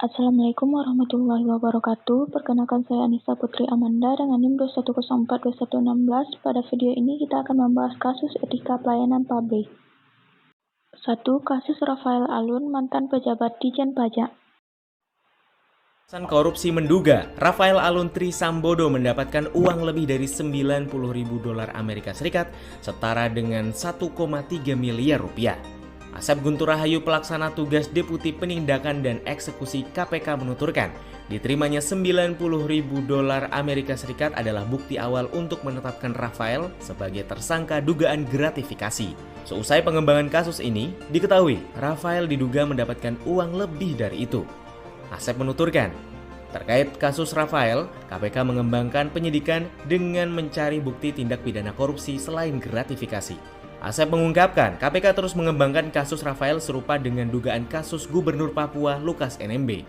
Assalamualaikum warahmatullahi wabarakatuh. Perkenalkan saya Anissa Putri Amanda dengan NIM 2104216. Pada video ini kita akan membahas kasus etika pelayanan publik. 1. Kasus Rafael Alun, mantan pejabat Dijen Pajak. Korupsi menduga Rafael Alun Trisambodo mendapatkan uang lebih dari 90.000 dolar Amerika Serikat setara dengan 1,3 miliar rupiah. Asep Guntur Rahayu, pelaksana tugas Deputi Penindakan dan Eksekusi KPK, menuturkan diterimanya 90.000 dolar Amerika Serikat adalah bukti awal untuk menetapkan Rafael sebagai tersangka dugaan gratifikasi. Seusai pengembangan kasus ini, diketahui Rafael diduga mendapatkan uang lebih dari itu. Asep menuturkan, terkait kasus Rafael, KPK mengembangkan penyidikan dengan mencari bukti tindak pidana korupsi selain gratifikasi. Asep mengungkapkan, KPK terus mengembangkan kasus Rafael serupa dengan dugaan kasus Gubernur Papua Lukas NMB.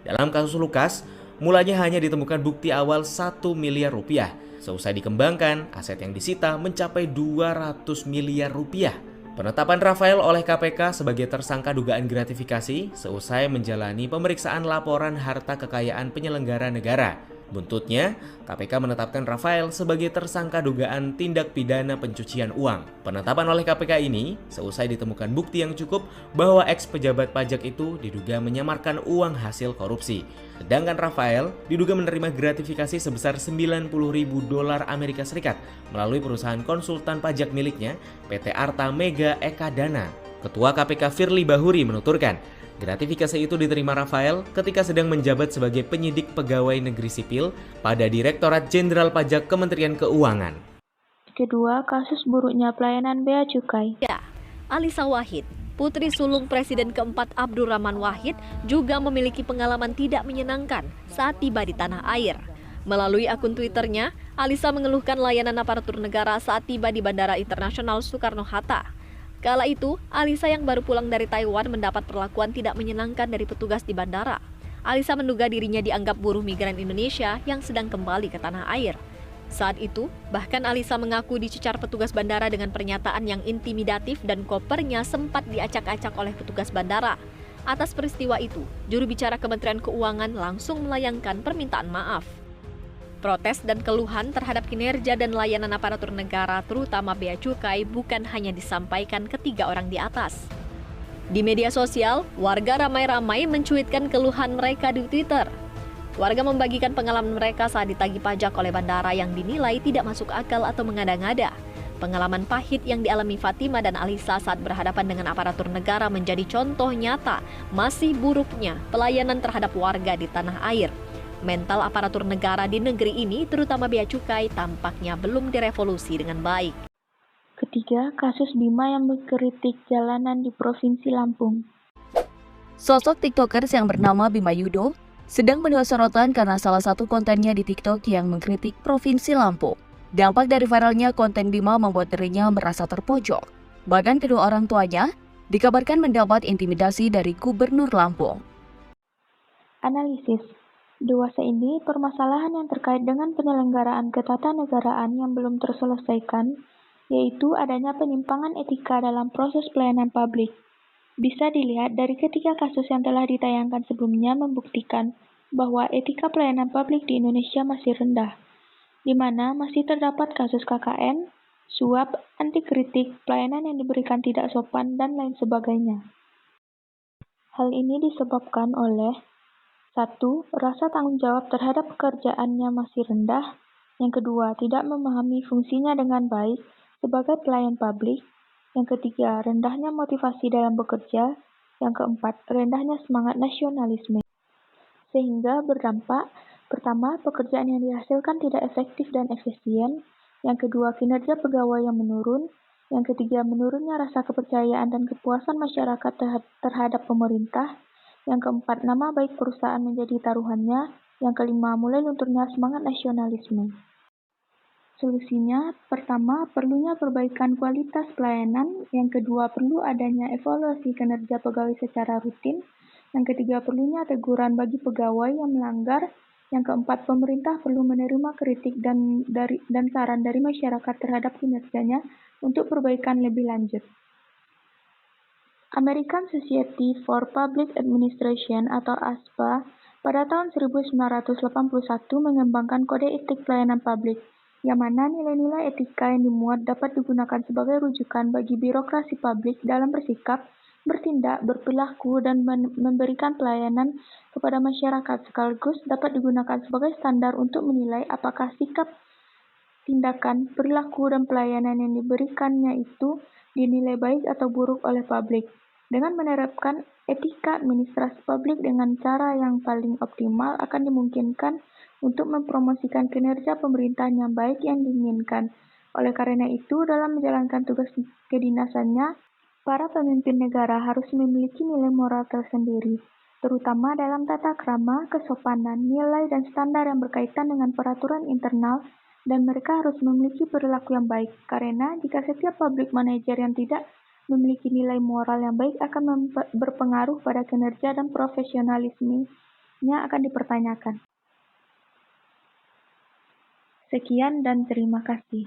Dalam kasus Lukas, mulanya hanya ditemukan bukti awal 1 miliar rupiah. Seusai dikembangkan, aset yang disita mencapai 200 miliar rupiah. Penetapan Rafael oleh KPK sebagai tersangka dugaan gratifikasi seusai menjalani pemeriksaan laporan harta kekayaan penyelenggara negara. Buntutnya, KPK menetapkan Rafael sebagai tersangka dugaan tindak pidana pencucian uang. Penetapan oleh KPK ini seusai ditemukan bukti yang cukup bahwa ex-pejabat pajak itu diduga menyamarkan uang hasil korupsi. Sedangkan Rafael diduga menerima gratifikasi sebesar 90.000 dolar Amerika Serikat melalui perusahaan konsultan pajak miliknya, PT Arta Mega Eka Dana. Ketua KPK Firly Bahuri menuturkan, gratifikasi itu diterima Rafael ketika sedang menjabat sebagai penyidik pegawai negeri sipil pada Direktorat Jenderal Pajak Kementerian Keuangan. Kedua, kasus buruknya pelayanan Bea Cukai. Alisa Wahid, putri sulung Presiden keempat Abdurrahman Wahid, juga memiliki pengalaman tidak menyenangkan saat tiba di tanah air. Melalui akun Twitternya, Alisa mengeluhkan layanan aparatur negara saat tiba di Bandara Internasional Soekarno-Hatta. Kala itu, Alisa yang baru pulang dari Taiwan mendapat perlakuan tidak menyenangkan dari petugas di bandara. Alisa menduga dirinya dianggap buruh migran Indonesia yang sedang kembali ke tanah air. Saat itu, bahkan Alisa mengaku dicecar petugas bandara dengan pernyataan yang intimidatif dan kopernya sempat diacak-acak oleh petugas bandara. Atas peristiwa itu, juru bicara Kementerian Keuangan langsung melayangkan permintaan maaf. Protes dan keluhan terhadap kinerja dan layanan aparatur negara, terutama Bea Cukai, bukan hanya disampaikan ketiga orang di atas. Di media sosial, warga ramai-ramai mencuitkan keluhan mereka di Twitter. Warga membagikan pengalaman mereka saat ditagih pajak oleh bandara yang dinilai tidak masuk akal atau mengada-ngada. Pengalaman pahit yang dialami Fatima dan Alisa saat berhadapan dengan aparatur negara menjadi contoh nyata masih buruknya pelayanan terhadap warga di tanah air. Mental aparatur negara di negeri ini, terutama Bea Cukai, tampaknya belum direvolusi dengan baik. Ketiga, kasus Bima yang mengkritik jalanan di Provinsi Lampung. Sosok TikTokers yang bernama Bima Yudo sedang menuai sorotan karena salah satu kontennya di TikTok yang mengkritik Provinsi Lampung. Dampak dari viralnya konten Bima membuat dirinya merasa terpojok. Bahkan kedua orang tuanya dikabarkan mendapat intimidasi dari Gubernur Lampung. Analisis. Dewasa ini, permasalahan yang terkait dengan penyelenggaraan ketatanegaraan yang belum terselesaikan, yaitu adanya penyimpangan etika dalam proses pelayanan publik. Bisa dilihat dari ketiga kasus yang telah ditayangkan sebelumnya membuktikan bahwa etika pelayanan publik di Indonesia masih rendah, di mana masih terdapat kasus KKN, suap, anti kritik, pelayanan yang diberikan tidak sopan, dan lain sebagainya. Hal ini disebabkan oleh 1. Rasa tanggung jawab terhadap pekerjaannya masih rendah. Yang kedua, tidak memahami fungsinya dengan baik sebagai pelayan publik. Yang ketiga, rendahnya motivasi dalam bekerja. Yang keempat, rendahnya semangat nasionalisme. Sehingga berdampak, pertama, pekerjaan yang dihasilkan tidak efektif dan efisien. Yang kedua, kinerja pegawai yang menurun. Yang ketiga, menurunnya rasa kepercayaan dan kepuasan masyarakat terhadap pemerintah. Yang keempat, nama baik perusahaan menjadi taruhannya. Yang kelima, mulai lunturnya semangat nasionalisme. Solusinya, pertama, perlunya perbaikan kualitas pelayanan. Yang kedua, perlu adanya evaluasi kinerja pegawai secara rutin. Yang ketiga, perlunya teguran bagi pegawai yang melanggar. Yang keempat, pemerintah perlu menerima kritik dan saran dari masyarakat terhadap kinerjanya untuk perbaikan lebih lanjut. American Society for Public Administration atau ASPA pada tahun 1981 mengembangkan kode etik pelayanan publik, yang mana nilai-nilai etika yang dimuat dapat digunakan sebagai rujukan bagi birokrasi publik dalam bersikap, bertindak, berperilaku, dan memberikan pelayanan kepada masyarakat, sekaligus dapat digunakan sebagai standar untuk menilai apakah sikap, tindakan, perilaku, dan pelayanan yang diberikannya itu dinilai baik atau buruk oleh publik. Dengan menerapkan etika administrasi publik dengan cara yang paling optimal akan dimungkinkan untuk mempromosikan kinerja pemerintahan yang baik yang diinginkan. Oleh karena itu, dalam menjalankan tugas kedinasannya, para pemimpin negara harus memiliki nilai moral tersendiri, terutama dalam tata krama, kesopanan, nilai, dan standar yang berkaitan dengan peraturan internal, dan mereka harus memiliki perilaku yang baik, karena jika setiap public manager yang tidak memiliki nilai moral yang baik akan berpengaruh pada kinerja dan profesionalismenya akan dipertanyakan. Sekian dan terima kasih.